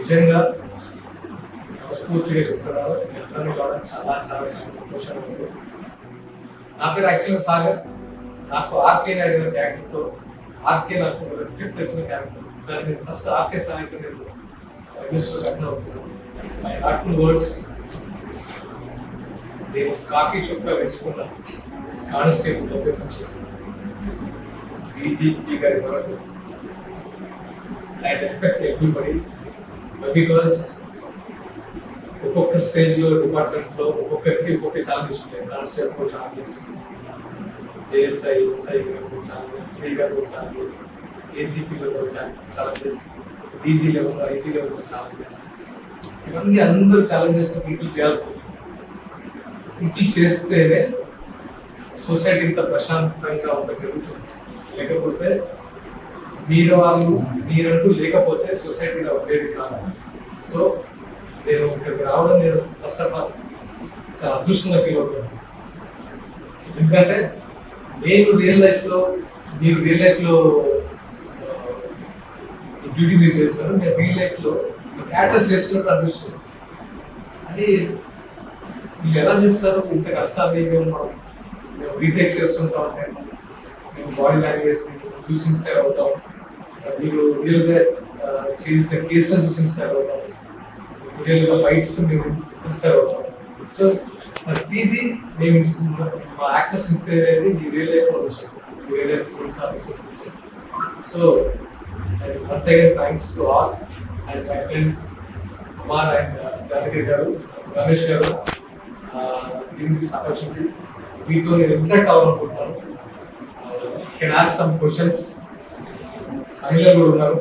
నిజంగా మనస్ఫూర్తిగా చెప్తున్నాను. ఎట్లని చూడడం చాలా చాలా సంతోషంగా ఉంది. నా పేరు యాక్చువల్గా సాగర్. నాకు ఆర్కే నాయుడు క్యారెక్టర్తో ఆర్కే నాకు రెస్పెక్ట్ వచ్చిన క్యారెక్టర్. దాన్ని నేను ఫస్ట్ ఆర్కే సాగర్తో నేను ఇండస్ట్రీలో కట్టిన అవుతున్నాను. My heartful words. నేను కాకి చొక్కా వేసుకున్నాను కానిస్టేబుల్ దగ్గర నుంచి డీజీపీ గారి వరకు. ఐ రెస్పెక్ట్ ఎవ్రీబడి బికాస్ ఒక్కొక్క స్టేజ్లో డిపార్ట్మెంట్లో ఒక్కొక్కరికి ఒక్కొక్క ఛాలెంజెస్ ఉంటాయి. కానిస్టేబుల్ ఛాలెంజెస్, ఏఎస్ఐ ఎస్ఐ గారు ఛాలెంజెస్, సి గారు challenges, ACP level challenges, DG లెవెల్లో ఐజీ లెవెల్లో ఛాలెంజెస్. ఇవన్నీ అందరూ ఛాలెంజెస్ ఫుల్ఫిల్ చేయాల్సింది. ఫుల్ఫిల్ చేస్తేనే సొసైటీ ఇంత ప్రశాంతంగా ఉండగలుగుతుంది. లేకపోతే మీరంటూ లేకపోతే సొసైటీలో ఉండేది కాదు. సో నేను ఇక్కడికి రావడం నేను ఫస్ట్ ఆఫ్ ఆల్ చాలా అదృష్టంగా ఫీల్ అవుతాను. ఎందుకంటే మీరు రియల్ లైఫ్లో డ్యూటీ మీరు చేస్తారు. నేను రియల్ లైఫ్లో క్యారెక్టర్స్ చేస్తున్నట్టు అనిపిస్తుంది. అది మీరు ఎలా చేస్తారు? ఇంత కష్టాన్ని మేము రీటేక్స్ చేస్తుంటా ఉంటే మేము బాడీ లాంగ్వేజ్ చూసి ఇన్స్పైర్ అవుతాం. మీరు రియల్గా చేసిన కేసులను చూసి ఇన్స్పైర్ అవుతాం. రియల్గా ఫైట్స్ మేము ఇన్స్పైర్ అవుతాం. సో ప్రతిదీ మేము మా యాక్టర్స్ ఇన్స్పైర్ అయ్యేది ఈ రియల్ లైఫ్లో వచ్చాం. రియల్ లైఫ్ పోలీస్ ఆఫీసర్స్ వచ్చాం. So once again thanks to all and my friend Kumar and Janaki గారు, రమేష్ గారు, దిస్ ఆపర్చునిటీ. మీతో నేను ఇంటరాక్ట్ అవ్వాలనుకుంటున్నాను. Can ask some questions. మహిళలు కూడా ఉన్నారు.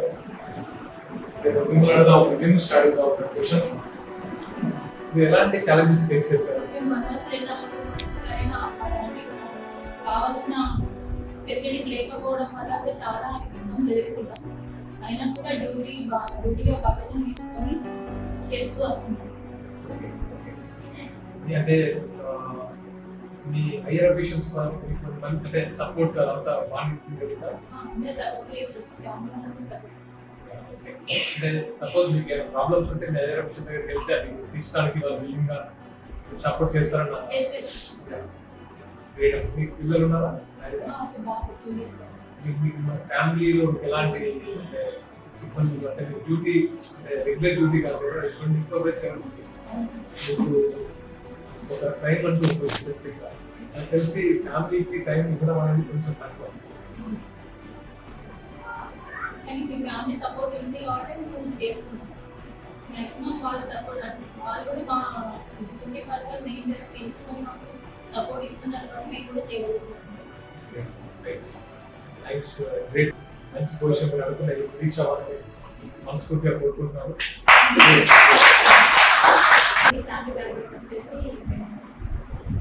మిమ్మల్ని అడుగుదాం, మేము స్టార్ట్ అవుతాం క్వశ్చన్స్. మీరు ఎలాంటి ఛాలెంజెస్ ఫేస్ చేశారు? కావాల్సిన ఫెసిలిటీస్ లేకపోవడం వల్ల అంటే చాలా ఇబ్బంది ఎదుర్కొంటాం. అయినా కూడా డ్యూటీ పద్ధతిని తీసుకొని చేస్తూ వస్తున్నాం. అంటే మీ హైయర్ అఫీషియల్స్ అంటే సపోర్ట్ అదంతా బాగుంటుంది కదా? అంటే సపోజ్ మీకు ఏమైనా ప్రాబ్లమ్స్ ఉంటే మీ హైయర్ అఫీషియల్ దగ్గరికి వెళ్తే అది తీర్చడానికి వాళ్ళు విల్లింగ్గా సపోర్ట్ చేస్తారన్న. మీకు పిల్లలు ఉన్నారా? మీకు ఫ్యామిలీలో ఎలాంటి ఇబ్బందులు అంటే మీకు డ్యూటీ అంటే రెగ్యులర్ డ్యూటీ కాదు, 24/7 మీకు ఒక టైం అంటూ ఉంటుంది స్పెసిఫిక్గా. నాకు తెలిసి ఫ్యామిలీకి టైం ఇవ్వడం అనేది కొంచెం తక్కువ. ఫ్యామిలీ సపోర్ట్ ఉంది కాబట్టి మేము చేస్తున్నాం. మ్యాక్సిమం వాళ్ళ సపోర్ట్ వాళ్ళు కూడా మా డ్యూటీ పర్పస్ ఏంటంటే తెలుసుకొని మాకు సపోర్ట్ ఇస్తున్నారు కాబట్టి మేము కూడా చేయగలుగుతున్నాం. మంచి పొజిషన్ అనుకున్న రీచ్ అవ్వాలని మనస్ఫూర్తిగా కోరుకుంటున్నాను. ఫ్యామిలీ బ్యాక్గ్రౌండ్ వచ్చేసి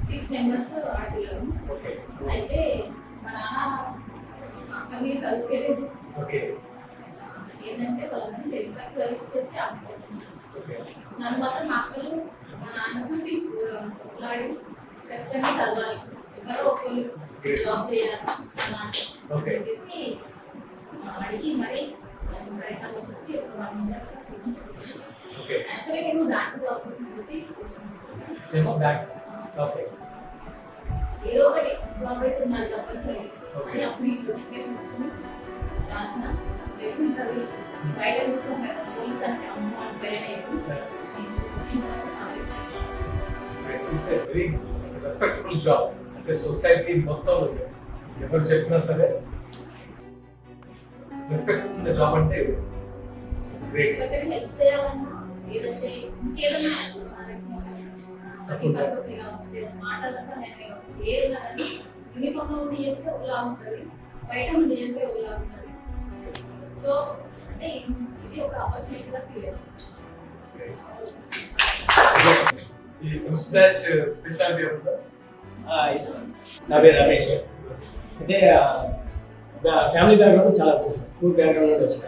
6 మెంబర్స్ ఆడపిల్లలు. అయితే మా నాన్న అక్కడిని చదువుకోలేదు. ఏంటంటే వాళ్ళందరినీ డెలివరీ చదివించేసి ఆఫ్ చేస్తున్నారు. నన్ను మాత్రం మా అక్కలు మా నాన్నతో లాడి ఖచ్చితంగా చదవాలి, ఎవరో ఒకళ్ళు జాబ్ చేయాలి అలా చెప్పేసి అడిగి మరి వచ్చి ఒక 1 ఇయర్ కోచింగ్ చేసి యాక్చువల్లీ నేను బ్యాంక్ ఆఫీస్ పెట్టి కోచింగ్ తీసుకున్నాను. ఏదో ఒకటి జాబ్ అయితే ఉండాలి కంపల్సరీ అని అప్పుడు నోటిఫికేషన్ రాసిన. అసలు ఉంటుంది బయట చూస్తాం కదా పోలీస్ అంటే అమ్మ అని భయం. రెస్పెక్టబుల్ జాబ్ అంటే సొసైటీ మొత్తం ఎవరు చెప్పినా సరే రెస్పెక్టబుల్ జాబ్ అంటే గ్రేట్. హెల్ప్ చేయాలన్నా ఏదంటే ఇంకేదన్నా మాటలు సహాయమే కావచ్చు, ఏదైనా కానీ యూనిఫామ్ లో ఉండి చేస్తే ఒకలా ఉంటుంది, బయట ఉండి చేస్తే ఒకలా ఉంటుంది. సో అంటే ఇది ఒక ఆపర్చునిటీగా ఫీల్ అవుతుంది. నా పేరు రమేష్. అయితే ఫ్యామిలీ బ్యాక్గ్రౌండ్ చాలా పూర్ బ్యాక్గ్రౌండ్ నుండి వచ్చిన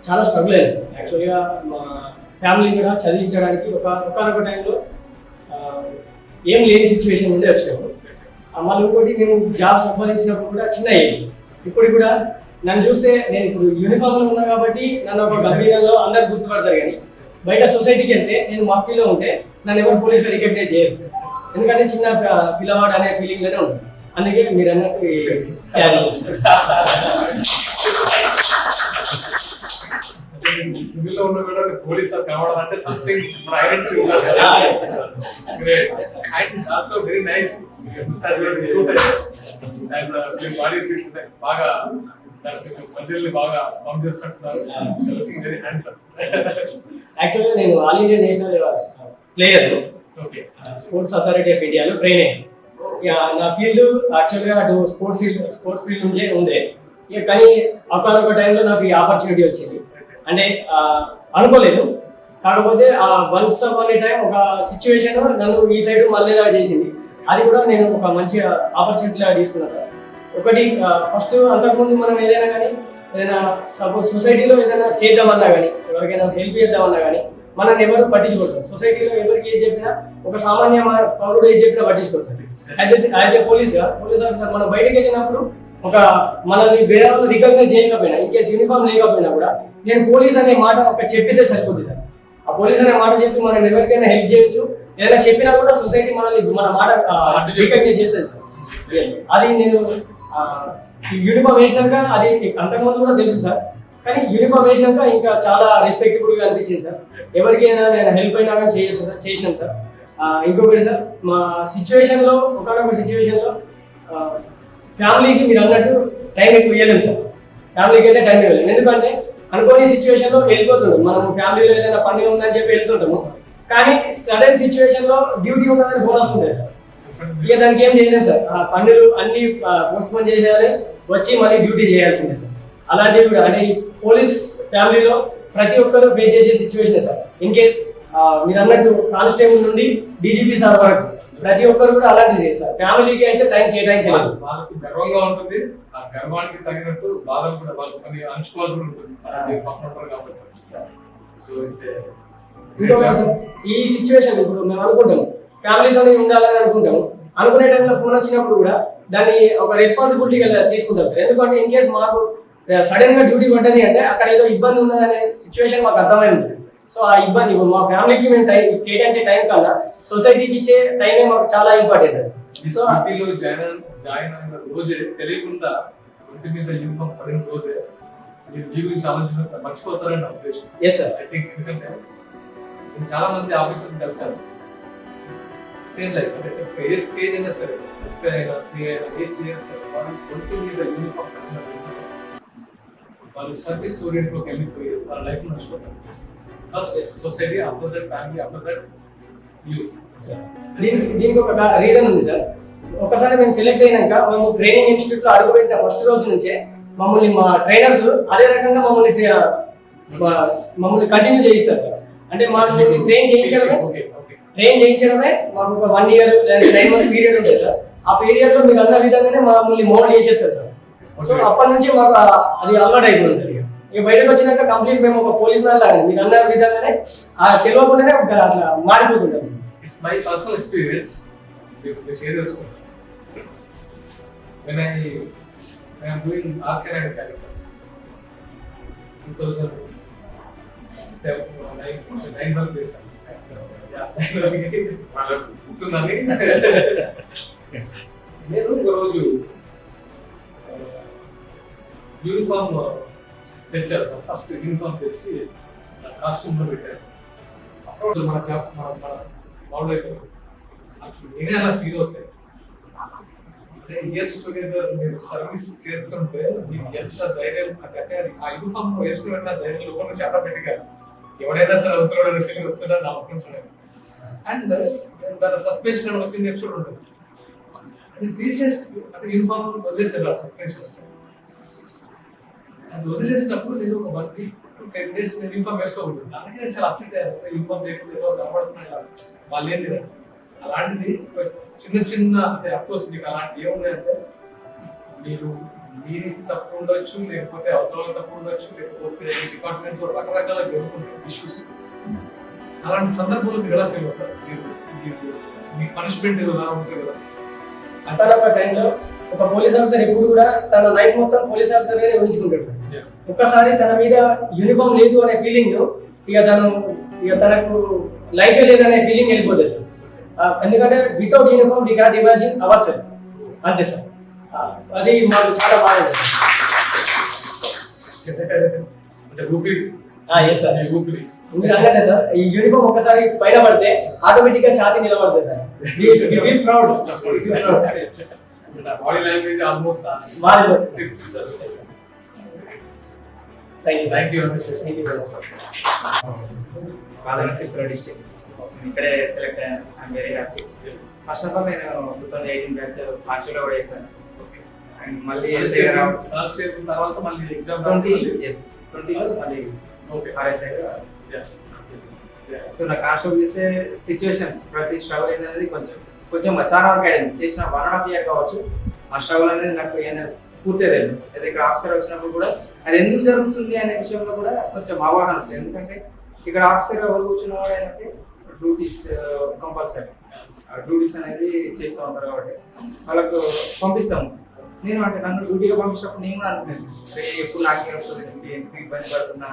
చాలా స్ట్రగుల్ అయ్యింది. యాక్చువల్గా మా ఫ్యామిలీ కూడా చదివించడానికి ఒకనొక టైంలో ఏం లేని సిచ్యువేషన్ నుండి వచ్చినాము. మళ్ళీ ఇంకోటి మేము జాబ్ సంపాదించినప్పుడు కూడా చిన్న ఏజ్. ఇప్పుడు కూడా నన్ను చూస్తే నేను ఇప్పుడు యూనిఫామ్ లో ఉన్నా కాబట్టి నన్ను ఒక గంభీరంలో అందరు గుర్తుపడతారు, కానీ బయట సొసైటీకి వెళ్తే నేను మఫ్టీలో ఉంటే నన్ను ఎవరు పోలీసులు రికగ్నైజ్ చేయరు, ఎందుకంటే చిన్న పిల్లవాడు అనే ఫీలింగ్ లోనే ఉంటుంది. అందుకే మీరు అన్నట్టు క్యారీ చేస్తారు. సివిల్ లో ఉన్న కూడా పోలీస్ కావడం అంటే సంథింగ్ మన identity and also very nice body fit బాగా మజిల్ని బాగా పంప్ చేస్తుంటున్నారు. Very handsome. యాక్చువల్గా నేను all India national player, sports authority of ఇండియాలో ట్రైన్ అయ్యాను. నా ఫీల్డ్ యాక్చువల్గా అటు స్పోర్ట్స్ ఫీల్డ్ నుంచే ఉండే, ఇక కానీ ఒకనొక టైంలో నాకు ఈ ఆపర్చునిటీ వచ్చింది. అంటే అనుకోలేదు, కాకపోతే ఆ వన్స్ అపాన్ ఏ టైం ఒక సిచ్యువేషన్ నన్ను ఈ సైడ్ మళ్ళీలా చేసింది. అది కూడా నేను ఒక మంచి ఆపర్చునిటీలా తీసుకున్నాను సార్. ఒకటి ఫస్ట్ అంతకుముందు మనం ఏదైనా కానీ ఏదైనా సపోజ్ సొసైటీలో ఏదైనా చేద్దామన్నా కానీ ఎవరికైనా హెల్ప్ చేద్దామన్నా కానీ మనల్ని ఎవరు పట్టించుకోరు. సొసైటీలో ఎవరికి ఏది చెప్పినా ఒక సామాన్య పౌరుడు ఏది చెప్పినా పట్టించుకోరు. యాజ్ ఏ పోలీస్ ఆఫీసర్ మనం బయటకు వెళ్ళినప్పుడు ఒక మనల్ని వేరే వాళ్ళు రికగ్నైజ్ చేయకపోయినా, ఇన్ కేసు యూనిఫామ్ లేకపోయినా కూడా నేను పోలీస్ అనే మాట ఒక చెప్పితే సరిపోద్ది సార్. ఆ పోలీస్ అనే మాట చెప్పి మనం ఎవరికైనా హెల్ప్ చేయొచ్చు, ఏదైనా చెప్పినా కూడా సొసైటీ మనల్ని మన మాట రికగ్నైజ్ చేస్తుంది సార్. అది నేను యూనిఫామ్ వేసినాక అది అంతకుముందు కూడా తెలుసు సార్, కానీ యూనిఫామ్ వేసినాక ఇంకా చాలా రెస్పెక్టబుల్ గా అనిపించింది సార్. ఎవరికైనా నేను హెల్ప్ అయినా కానీ చేయొచ్చు సార్, చేసినాం సార్. ఇంకొకటి సార్, మా సిచ్యువేషన్ లో ఒకనొక సిచ్యువేషన్ లో ఫ్యామిలీకి మీరు అన్నట్టు టైం ఎక్కువ ఇవ్వలేము సార్. ఫ్యామిలీకి అయితే టైం ఇవ్వలేము, ఎందుకంటే అనుకోని సిచ్యువేషన్ లో వెళ్ళిపోతుంటాం. మనం ఫ్యామిలీలో ఏదైనా పని ఉందని చెప్పి వెళ్తుంటాము, కానీ సడన్ సిచ్యువేషన్ లో డ్యూటీ ఉన్నదని ఫోన్ వస్తుంది సార్. ఇక దానికి ఏం చేయలేము సార్. ఆ పనులు అన్ని పోస్ట్ పోన్ చేసేయాలి, వచ్చి మళ్ళీ డ్యూటీ చేయాల్సిందే సార్. అలాంటివి కూడా అంటే పోలీస్ ఫ్యామిలీలో ప్రతి ఒక్కరు ఫేస్ చేసే సిచ్యువేషన్ సార్. ఇన్ కేస్ మీరు అన్నట్టు కానిస్టేబుల్ నుండి డీజీపీ సార్ వరకు ప్రతి ఒక్కరు కూడా అలాంటిది సార్. ఫ్యామిలీకి అయితే టైం కేటాయించలేదు. వాళ్ళకి గర్వంగా ఉంటుంది, ఆ గర్వానికి తగినట్టు బాధలు కూడా వాళ్ళు కొన్ని అంచుకోవాల్సి ఉంటుంది కాబట్టి. సో ఈ సిచ్యువేషన్ ఇప్పుడు మేము అనుకుంటాము ఫ్యామిలీతోనే ఉండాలని అనుకుంటాము, అనుకునే టైంలో ఫోన్ వచ్చినప్పుడు కూడా దాన్ని ఒక రెస్పాన్సిబిలిటీగా తీసుకుంటాం సార్. ఎందుకంటే ఇన్ కేసు మాకు సడన్ గా డ్యూటీ పడ్డది అంటే అక్కడ ఏదో ఇబ్బంది ఉన్నదనే సిచ్యువేషన్ మాకు అర్థమైంది. సో ఆ ఇబ్బంది మా ఫ్యామిలీకి మేము టైం కేటాయించే టైం కన్నా సొసైటీకి ఇచ్చే టైమే మాకు చాలా ఇంపార్టెంట్ అది. సో జాయిన్ అయిన రోజే తెలియకుండా ఒంటి మీద యూనిఫామ్ పడిన రోజే మీరు మీ గురించి ఆలోచన మర్చిపోతారని నా ఉద్దేశం. Yes sir. ఐ థింక్ ఎందుకంటే నేను చాలా మంది ఆఫీసర్స్ కలిసాను, సేమ్ లైక్ అంటే ఏ స్టేజ్ అయినా సరే, ఎస్ఐ అయినా సిఐ అయినా ఏ స్టేజ్ అయినా సరే, వాళ్ళు ఒంటి మీద యూనిఫామ్ పడిన వాళ్ళు సర్వీస్ ఓరియంట్లోకి వెళ్ళిపోయి వాళ్ళ లైఫ్ నడుచుకుంటారు. First society, after that family, after that you. దీనికి ఒక రీజన్ ఉంది సార్. ఒకసారి మేము సెలెక్ట్ అయినాక మేము ట్రైనింగ్ ఇన్స్టిట్యూట్ లో అడుగుపెట్టిన ఫస్ట్ రోజు నుంచే మమ్మల్ని మా ట్రైనర్స్ అదే రకంగా మమ్మల్ని కంటిన్యూ చేయిస్తారు సార్. అంటే మాకు ట్రైన్ చేయించడమే మాకు ఒక 1 year లేదా 9 months పీరియడ్ ఉంటుంది సార్. ఆ పీరియడ్ లో మీరు అన్న విధంగానే మమ్మల్ని మోల్డ్ చేసేస్తారు సార్. సో అప్పటి నుంచి మాకు అది అలవాటు అయిపోతుంది. ఇక బయటకు వచ్చినాక కంప్లీట్ మేము ఒక పోలీస్ మ్యాన్ లాగా మీరు అన్న విధంగానే తెలియకుండానే అట్లా మారిపోతుంటాం. It's my personal experience. Share చేసుకుంటాను. when I am doing Arcane character 2009 వరకు చేశాను. గుర్తుందని నేను ఒకరోజు యూనిఫామ్ తెచ్చారు. ఫస్ట్ యూనిఫామ్ తెచ్చి కాస్ట్యూమ్ లో పెట్టారు. అప్పుడు మన జాబ్స్ మన మౌల్డ్ అయిపోతుంది. నేనే అలా ఫీల్ అవుతాయి. ఇయర్స్ టుగెదర్ మీరు సర్వీస్ చేస్తుంటే మీకు ఎంత ధైర్యం అంటే ఆ యూనిఫామ్ వేసుకున్న ధైర్యం లోపల చాలా పెట్టిగా ఎవడైనా సరే అవుతున్నాడు అనే ఫీలింగ్ వస్తుందని నా అనుకుంటున్నాను. అండ్ దాని సస్పెన్షన్ వచ్చింది ఎపిసోడ్ ఉంటుంది. అది తీసేసి అంటే యూనిఫామ్ వదిలేసారు. ఆ సస్పెన్షన్ అది వదిలేసినప్పుడు నేను ఒక 1 week to 10 days నేను యూనిఫామ్ వేసుకోకూడదు. అలాగే నేను చాలా అప్సెట్ అయ్యాను. యూనిఫామ్ లేకపోతే కనబడుతున్నాయి వాళ్ళు ఏంటి అలాంటిది. చిన్న చిన్న అంటే అఫ్కోర్స్ మీకు అలాంటి ఏమున్నాయంటే మీరు మీరు తప్పు ఉండొచ్చు, లేకపోతే అవతల తప్పు ఉండొచ్చు, లేకపోతే డిపార్ట్మెంట్ రకరకాల జరుగుతుంటాయి ఇష్యూస్. అలాంటి సందర్భంలో మీరు ఎలా ఫీల్ అవుతారు? మీ పనిష్మెంట్ ఎలా ఉంటుంది కదా. అట్లాంటి టైంలో ఒక పోలీస్ ఆఫీసర్ ఎప్పుడు కూడా తన లైఫ్ మొత్తం పోలీస్ ఆఫీసర్ గానే ఊహించుకుంటాడు సార్. ఒక్కసారి తన మీద యూనిఫామ్ లేదు అనే ఫీలింగ్ ఇక తనకు లైఫే లేదనే ఫీలింగ్ వెళ్ళిపోతుంది సార్. ఎందుకంటే without uniform we can imagine our self, అంతే సార్. అది మాకు చాలా బాగా ఎస్ సార్. మీరు అన్నట్టే సార్, ఈ యూనిఫామ్ ఒక్కసారి పైన పడితే ఆటోమేటిక్ గా ఛాతీ నిలబడుతుంది sir. Feel proud. Body language almost thank you కాదన సిరిసిల్ల డిస్ట్రిక్ట్ ఇక్కడే సెలెక్ట్ అయ్యాను. I'm very happy. First of all నేను 2018 బ్యాచ్ కాన్స్టేబుల్ కూడా చేశాను. అండ్ మళ్ళీ తర్వాత మళ్ళీ ఎగ్జామ్ 20లో మళ్ళీ RSI. సో నా కాన్స్టేబుల్ చేసే సిచ్యువేషన్స్ ప్రతి స్ట్రగుల్ అనేది కొంచెం చాలా వరకు అయింది. చేసిన 1.5 year కావచ్చు. ఆ స్ట్రగుల్ అనేది నాకు పూర్తిగా తెలుసు. అయితే ఇక్కడ ఆఫీసర్ వచ్చినప్పుడు కూడా అది ఎందుకు జరుగుతుంది అనే విషయంలో కూడా కొంచెం అవగాహన వచ్చింది. ఎందుకంటే ఇక్కడ ఆఫీసర్ ఎవరు కూర్చున్నవాడు అంటే డ్యూటీస్ కంపల్సరీ డ్యూటీస్ అనేది చేస్తూ ఉంటారు కాబట్టి వాళ్ళకు పంపిస్తాము. నేను అంటే నన్ను డ్యూటీగా పంపించినప్పుడు నేను కూడా అనుకున్నాను ఎప్పుడు నాకే వస్తుంది డ్యూటీ, ఎందుకు ఇబ్బంది పడుతున్నా,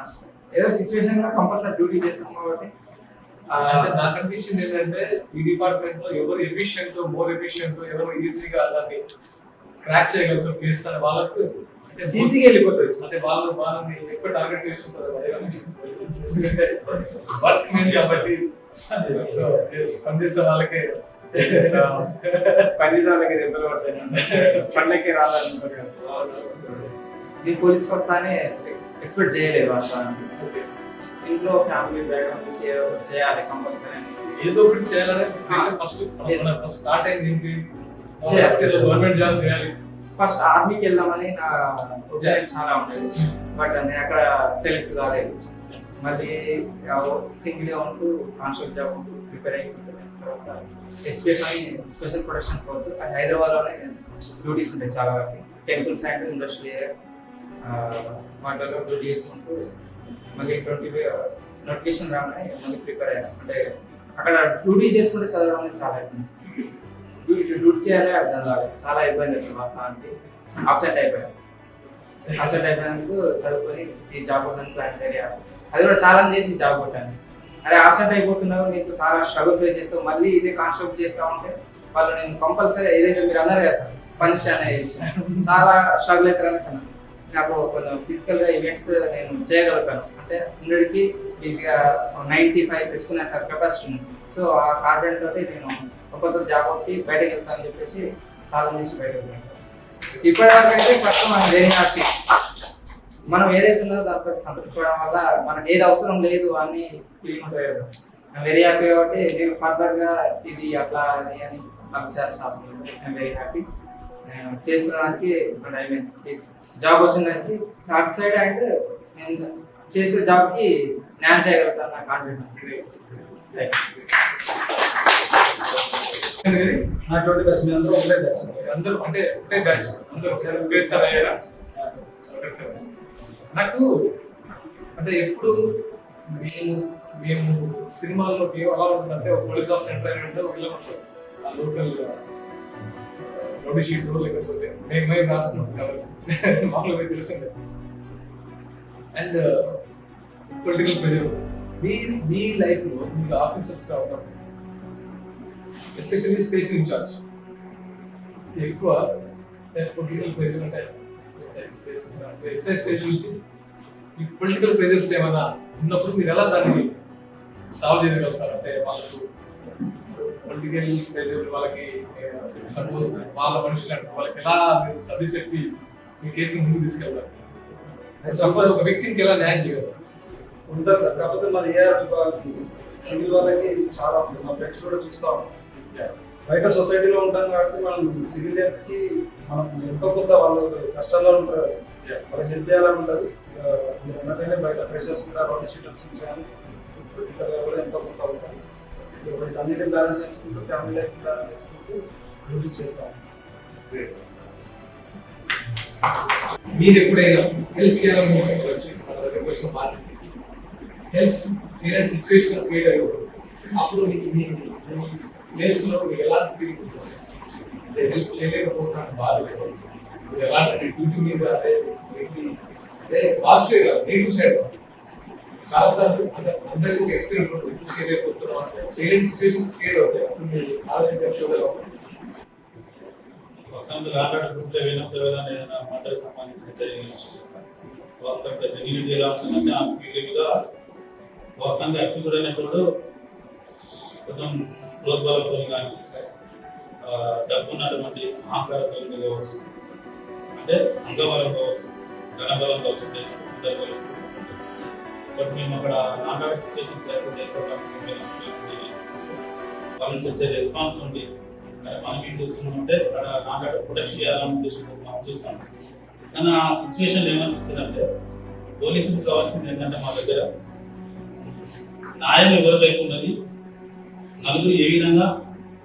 ఏదో సిచ్యువేషన్ లో కంపల్సరీ డ్యూటీ చేస్తాం కాబట్టి. నాకు అనిపించింది ఏంటంటే ఈ డిపార్ట్మెంట్ లో ఎవరు ఎఫిషియెంట్, మోర్ ఎఫిషియెంట్, ఎవరు ఈజీగా దాన్ని క్రాక్ చేయగలుగుతారు కేసు అని వాళ్ళకు ఈజీగా వెళ్ళిపోతుంది. అంటే వాళ్ళని ఎక్కువ టార్గెట్ చేస్తుంటారు వర్క్ మీద కాబట్టి. సో పనిచేసే వాళ్ళకే పనిచేసే వాళ్ళకి దెబ్బలు పడతాయి, పండ్లకే రావాలనుకుంటారు కదా. నేను పోలీస్ వస్తానే ఎక్స్పెక్ట్ చేయలేదు వాస్తవానికి. ఇంట్లో ఫ్యామిలీ బ్యాక్గ్రౌండ్ చూసి ఏదో చేయాలి కంపల్సరీ అనేసి ఏదో ఒకటి చేయాలనే ఫస్ట్ స్టార్ట్ అయింది ఏంటి, గవర్నమెంట్ జాబ్ చేయాలి. ఫస్ట్ ఆర్మీకి వెళ్దామని నా ఒపీనియన్ చాలా ఉండేది. బట్ నేను అక్కడ సెలెక్ట్ కాలేదు. మళ్ళీ సింగిల్గా ఉంటూ కాన్స్టేబుల్ జాబ్ ఉంటూ ప్రిపేర్ అయిపోతుంది. తర్వాత SPF అని స్పెషల్ ప్రొటెక్షన్ ఫోర్స్ హైదరాబాద్లోనే డ్యూటీస్ ఉంటాయి చాలా వరకు. టెంపుల్స్ అండ్ ఇండస్ట్రియల్ ఏరియాస్ వాటిలో డ్యూటీ చేసుకుంటూ మళ్ళీ 20 నోటిఫికేషన్ రాగానే మళ్ళీ ప్రిపేర్ అయ్యాను. అంటే అక్కడ డ్యూటీ చేసుకుంటే చదవడం అనేది చాలా ఇబ్బంది. డ్యూటీ చేయాలి అర్థం కాలేదు, చాలా ఇబ్బంది అవుతుంది వాస్తవానికి. అబ్సెంట్ అయిపోయినందుకు చదువుకొని ఈ జాబ్ కొట్టడానికి ప్లాన్ చేయాలి. అది కూడా చాలా చేసి జాబ్ కొట్టాను. అరే అబ్సెంట్ అయిపోతున్నావు, నీకు చాలా స్ట్రగుల్ ఫేస్ చేస్తావు, మళ్ళీ ఇదే కాన్స్టేబుల్ చేస్తా ఉంటే వాళ్ళు నేను కంపల్సరీ ఏదైతే మీరు అన్నారు కదా సార్ పనిష్ అనే విషయం చాలా స్ట్రగుల్ అవుతారని అన్నాను. నాకు కొంచెం ఫిజికల్గా ఈవెంట్స్ నేను చేయగలుగుతాను, అంటే 100కి ఈజీగా 95 తెచ్చుకునేంత కెపాసిటీ ఉంది. సో ఆ కాన్ఫిడెంట్ తోటి నేను ఒక్కొక్కరు జాబ్ కొట్టి బయటకు వెళ్తానని చెప్పేసి చాలా చేసి బయటకు వెళ్తాను. ఇప్పటివరకు అయితే ఫస్ట్ మనం వెరీ హ్యాపీ. మనం ఏదైతే ఉన్నదో దాంతో సంతృప్తి పడడం వల్ల మనకి ఏది అవసరం లేదు అని ఫీలింగ్ ఉంటుంది కదా. వెరీ హ్యాపీ కాబట్టి నేను ఫర్దర్గా ఇది అట్లా అది అని నాకు చాలా శాస్త్రం ఉంది. I'm very happy. నేను చేసుకోవడానికి ఐ మీన్ జాబ్ వచ్చిన దానికి సాటిస్ఫైడ్ అండ్ నేను చేసే జాబ్కి న్యాయం చేయగలుగుతాను నా కాన్ఫిడెంట్. నా 20 బ్యాచ్ మీ అందరూ ఒకటే బ్యాచ్. అందరూ అంటే ఒకటే బ్యాచ్, అందరూ ఒకేసారి అయ్యారా? నాకు అంటే ఎప్పుడు మేము సినిమాల్లో అలా ఉంటుందంటే ఒక పోలీస్ ఆఫీసర్ ఎంటర్ అయినట్టు ఇలా ఉంటుంది. ఆ లోకల్ రౌడీ షీట్ లేకపోతే మేము రాసుకున్నాం కాబట్టి మామూలుగా తెలిసిందే. అండ్ పొలిటికల్ ప్రెజర్ మీ లైఫ్లో మీకు ఆఫీసర్స్ రావడం, ఎస్పెషల్లీ స్టేషన్ ఇన్ఛార్జ్ ఎక్కువ పొలిటికల్ ప్రెజర్ ఉంటాయి. ఎస్ఐ స్టేషన్ నుంచి ఈ పొలిటికల్ ప్రెజర్స్ ఏమైనా ఉన్నప్పుడు మీరు ఎలా దాన్ని సాల్వ్ చేయగలుగుతారు? అంటే వాళ్ళకు పొలిటికల్ ప్రెజర్ వాళ్ళకి సపోజ్ వాళ్ళ మనుషులు అంటే వాళ్ళకి ఎలా మీరు సర్వీస్ చెప్పి మీ కేసుని ముందుకు తీసుకెళ్తారు? సపోజ్ ఒక వ్యక్తికి ఎలా న్యాయం చేయగలుగుతారు? ఉంటుంది సార్. కాకపోతే మన సివిల్ వాళ్ళకి చాలా ఉంటుంది. మా ఫ్రెండ్స్ కూడా చూస్తూ ఉంటాం. బయట సొసైటీలో ఉంటాం కాబట్టి మనం సివిలియన్స్ కి మనం ఎంతో కొంత వాళ్ళు కష్టంలో ఉంటారు కదా సార్, వాళ్ళకి హెల్ప్ చేయాలని ఉంటుంది. మీరు అన్నట్టయినా బయట ప్రెషర్స్ కూడా రౌండ్ షీటర్స్ చేయాలి, కూడా ఎంతో కొంత ఉంటుంది. వీటన్నిటిని బ్యాలెన్స్ చేసుకుంటూ ఫ్యామిలీ లైఫ్ బ్యాలెన్స్ చేసుకుంటూ రిలీజ్ చేస్తాం. మీరు ఎప్పుడైనా హెల్ప్ చేయాలని హెల్ప్ చేయని సిచ్యువేషన్ క్రియేట్ అయ్యి అప్పుడు మీకు ప్లేస్లో మీకు ఎలాంటి ఫీలింగ్ ఉంటుంది? హెల్ప్ చేయలేకపోతున్నాను బాధ ఎలాంటి డ్యూటీ మీద అదే పాజిటివ్ కాదు నెగిటివ్ సైడ్ చాలా సార్లు అందరికీ ఒక ఎక్స్పీరియన్స్ ఉంటుంది ఎక్కువ చేయలేకపోతున్నాం చేయలేని సిచ్యువేషన్స్ క్రియేట్ అవుతాయి అప్పుడు మీరు ఆలోచించగలరు వసంత రాబట్టి గ్రూప్లో వినప్పుడు ఏదైనా మంటలకు సంబంధించిన జరిగిన వసంత జెన్యూనిటీ ఎలా ఉంటుందంటే ఆ ఫీలింగ్గా వసంత అక్యూజ్డ్ అయినప్పుడు కొంచెం ప్రోద్బలంతో కానీ డబ్బు ఉన్నటువంటి అహంకారంతో కావచ్చు, అంటే అంగబలం కావచ్చు, ధనబలం కావచ్చు, సందర్భాలు. బట్ మేము అక్కడ నాటాడే సిచ్యువేషన్ క్రైసిస్ అయిపోవడానికి వాళ్ళ నుంచి వచ్చే రెస్పాన్స్ ఉంది. మనం ఏం చేస్తున్నామంటే అక్కడ నాటాడే ప్రొటెక్ట్ చేయాలని ఉద్దేశంతో మనం చూస్తాం. కానీ ఆ సిచ్యువేషన్ ఏమనిపిస్తుంది అంటే పోలీసులకు కావాల్సింది ఏంటంటే మా దగ్గర న్యాయం ఎవరి వైపు ఉన్నది, నలుగురు ఏ విధంగా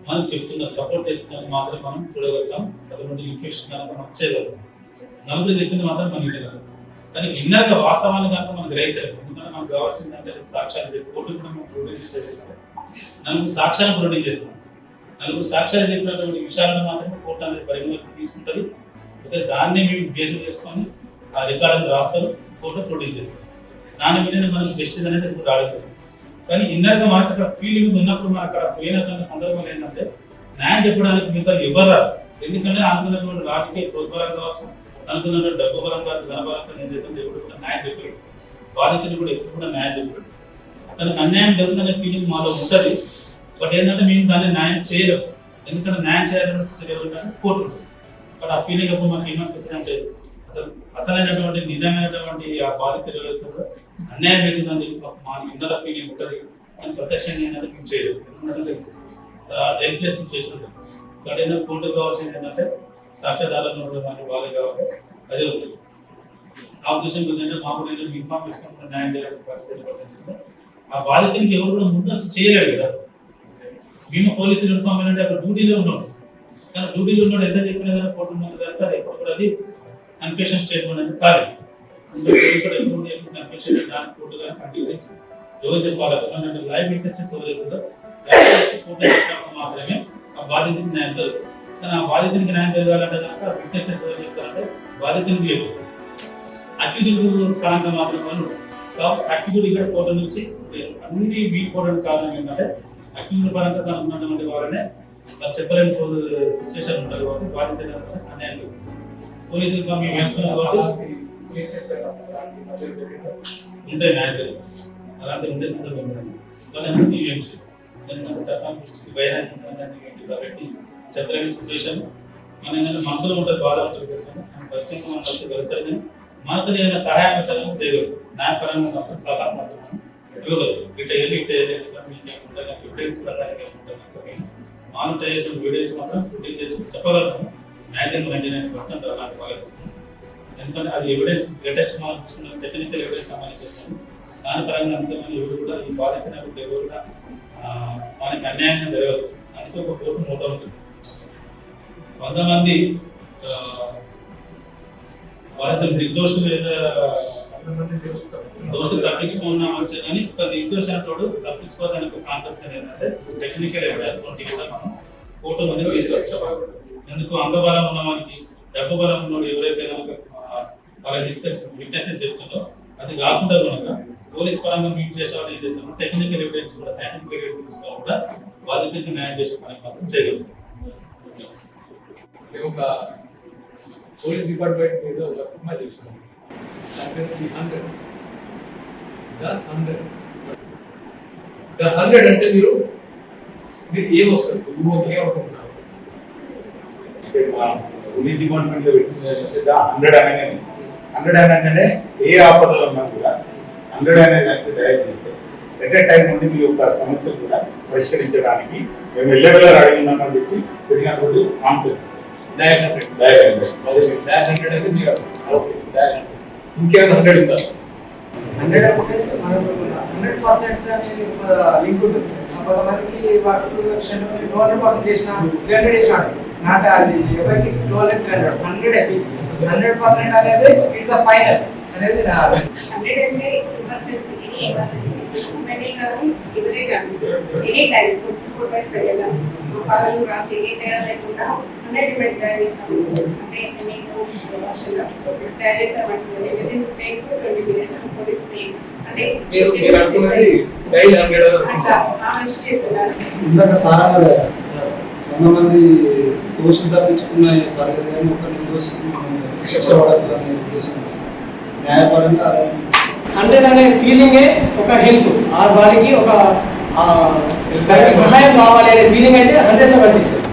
మనం చెప్తున్నారు సపోర్ట్ చేస్తున్నది మాత్రం మనం చూడగలుగుతాం. అటువంటి ఇన్ఫెక్షన్ కనుక మనం చేయగలుగుతాం. నలుగురు చెప్పింది మాత్రం మనం వినగలుగుతాం. కానీ ఇన్నర్గా వాస్తవాన్ని కనుక మనం గ్రహించలేము. ఎందుకంటే మనకు కావాల్సిందంటే సాక్ష్యాలు కోర్టు కూడా మనం ప్రొడ్యూస్ చేసేది. నలుగురు సాక్ష్యాలను ప్రొడ్యూస్ చేస్తాం. నలుగురు సాక్ష్యాలు చెప్పినటువంటి విషయాలను మాత్రమే కోర్టు అనేది పరిగణలోకి తీసుకుంటుంది. అయితే దాన్ని మేము బేస్ చేసుకొని ఆ రికార్డ్ అంతా రాస్తారు, కోర్టు ప్రొడ్యూస్ చేస్తారు. దాని మీద మనకు జస్టిస్ అనేది ఇప్పుడు రావడం. కానీ ఇన్నర్గా మనకు అక్కడ ఫీలింగ్ ఉన్నప్పుడు మనం అక్కడ పోయిన సందర్భంలో ఏంటంటే న్యాయం చెప్పడానికి మిగతా ఎవరు రాదు. ఎందుకంటే అనుకున్నటువంటి రాజకీయ ప్రోద్బలం కావచ్చు, అనుకున్నటువంటి డబ్బు బలం కావచ్చు, ధనబలంతో నేను చేస్తాను ఎప్పుడు కూడా న్యాయం చెప్పాడు. బాధితులు కూడా ఎప్పుడు కూడా న్యాయం చెప్పాడు. అతనికి అన్యాయం జరుగుతుందనే ఫీలింగ్ మాలో ఉంటుంది. బట్ ఏంటంటే మేము దాన్ని న్యాయం చేయలేము. ఎందుకంటే న్యాయం చేయాలంటే కోర్టు ఉంటుంది. బట్ ఆ ఫీలింగ్ అప్పుడు మాకు ఏమనిపిస్తుంది అంటే అసలైనటువంటి నిజమైనటువంటి ఆ బాధితులు ఎవరైతుందో అన్యాయం అవుతుందని మా ఇందర ఫీలింగ్ ఉంటుంది. కానీ ప్రత్యక్షంగా ఏంటంటే మేము చేయలేము. ఎందుకంటే హెల్ప్లెస్ సిచ్యువేషన్ ఉంటుంది. బట్ ఏంటంటే కోర్టు కావాల్సింది ఏంటంటే సాక్ష్యాధారాలు కానీ వాళ్ళే కావాలి, అదే ఉంటుంది. ఆ ఉద్దేశం ఏంటంటే మాకు ఇన్ఫార్మ్ చేసుకుంటే న్యాయం చేయడానికి పరిస్థితి ఏర్పడుతుంది. ఆ బాధితునికి ఎవరు కూడా ముందు అసలు చేయలేడు కదా. మేము పోలీసులు ఇన్ఫార్మ్ ఏంటంటే అక్కడ డ్యూటీలో ఉన్నాం. కానీ డ్యూటీలో ఉన్నాడు ఎంత చెప్పినా కానీ కోర్టు ముందు కనుక అది ఎప్పుడు కూడా అది కన్ఫెషన్ స్టేట్మెంట్ అనేది కాదు. పోలీసులు ఎప్పుడు కన్ఫెషన్ దానికి కోర్టు కానీ అంగీకరించి ఎవరు చెప్పాలి లైవ్ విట్నెసెస్ ఎవరైతుందో కోర్టు చెప్పినప్పుడు మాత్రమే ఆ బాధితునికి న్యాయం జరుగుతుంది. కానీ ఆ బాధితునికి న్యాయం జరగాలంటే కనుక విట్నెసెస్ ఎవరు చెప్తారంటే బాధితునికి చెప్పారు. అక్యూజ్డ్ పరంగా మాత్రం వాళ్ళు కాబట్టి అక్యూజ్డ్ ఇక్కడ కోర్టు నుంచి అన్ని వీక్ కోర్టు కారణం ఏంటంటే అక్యూజ్డ్ పరంగా తను ఉన్నటువంటి వాళ్ళనే వాళ్ళు చెప్పలేని సిచ్యువేషన్ ఉంటారు కాబట్టి బాధితులు అన్యాయం జరుగుతుంది. పోలీసులు మేము వేసుకున్నాం కాబట్టి ఉంటాయి న్యాయం అలాంటి ఉండే సందర్భం ఉంటుంది. వాళ్ళని ఏం చేయాలి ఎందుకంటే చట్టం బహిరంగ పెట్టి చెప్పలేని సిచ్యువేషన్ మన ఏంటంటే మనసులో ఉంటుంది, బాధ ఉంటుంది కదా. ఫస్ట్ టైం మనం కలిసి కలుస్తారు కానీ మనతో ఏదైనా సహాయం చేయగలరు. న్యాయపరంగా మాత్రం సలహా మాత్రం ఇవ్వగలరు. ఇట్లా వెళ్ళి ఎందుకంటే మీకు ఏముంటుంది ఎవిడెన్స్ ప్రకారంగా ఉంటుంది. మానిటర్ అయ్యే వీడియోస్ మాత్రం ఫుటేజ్ చేసి చెప్పగలుగుతాం. న్యాయం 99% అలాంటి వాళ్ళకి వస్తుంది. ఎందుకంటే అది ఎవిడెన్స్ లేటెస్ట్ మనం చూసుకున్న టెక్నికల్ ఎవిడెన్స్ సంబంధించి దాని పరంగా అందుకని ఎవరు కూడా ఈ బాధితున్నప్పుడు ఎవరు కూడా మనకి అన్యాయంగా జరగదు. అందుకే ఒక కోర్టు మూట ఉంటుంది. 100 మంది బాధితులు నిర్దోషులు ఏదో దోషులు తప్పించుకున్నా మంచిది కానీ ఒక నిర్దోషి అంటాడు తప్పించుకోవడానికి ఒక కాన్సెప్ట్ ఏంటంటే టెక్నికల్ ఎవిడెన్స్ కూడా మనం కోర్టు మంది తీసుకొచ్చాం. ఎందుకు అంగబలం ఉన్న వారికి డబ్బు బలం ఉన్న ఎవరైతే కనుక వాళ్ళ డిస్కస్ విట్నెసెస్ చెప్తుందో అది కాకుండా కనుక పోలీస్ పరంగా మీట్ చేసేవాళ్ళు ఏం చేస్తాం టెక్నికల్ ఎవిడెన్స్ కూడా సైంటిఫిక్ ఎవిడెన్స్ తీసుకున్నా కూడా బాధితులకు న్యాయం చేసే పని మాత్రం చేయగలుగుతాం. ఒక పోలీస్ డిపార్ట్మెంట్ మీద ఒక సినిమా చూస్తున్నాం. The 100 అంటే మీరు ఏమొస్తారు ఏమనుకుంటున్నారు? పోలీస్ డిపార్ట్మెంట్ లో పెట్టింది 100 అనగానే ఏ ఆపదలో ఉన్నా కూడా 100 అనే దానికి తయారు చేస్తే ఎట్ ఏ టైం నుండి మీ యొక్క సమస్యలు కూడా పరిష్కరించడానికి మేము ఎల్లవెల్ల రెడీ ఉన్నామని చెప్పి పెట్టినప్పుడు ఆన్సర్ ఇంకేమైనా 100 ఉందా? 100 అంటే మనకు 100% అనేది ఒక లింక్ ఉంటుంది. కొంతమందికి వర్క్ 200% చేసిన 300 చేసినాడు నాట అది ఎవరికి క్లోజ్ 300 ఫిక్స్ 100% అనేది ఇట్స్ ద ఫైనల్ అనేది నా 100 అంటే ఎమర్జెన్సీ ఎనీ కానీ ఎవరే కానీ ఎనీ టైం 24/7 పగలు రాత్రి ఏ తేడా లేకుండా 100 తయారు చేస్తాము. అంటే మీకు భాషలో తయారు చేస్తామనుకోండి, విదిన్ 10 to 20 minutes పొడిస్తే అంటే మీరు అనుకున్నది డైలీ 100 అట్లా ఆ విషయం చెప్తున్నారు. ఇందాక సారా చాలా మంది దోషులు తప్పించుకున్న పర్లేదు కానీ ఒక నిర్దోషికి శిక్ష పడదు అనే ఉద్దేశం న్యాయపరంగా 100 అనే ఫీలింగే ఒక హెల్ప్, ఆ వారికి ఒక సహాయం కావాలి అనే ఫీలింగ్ అయితే 100లో కనిపిస్తుంది.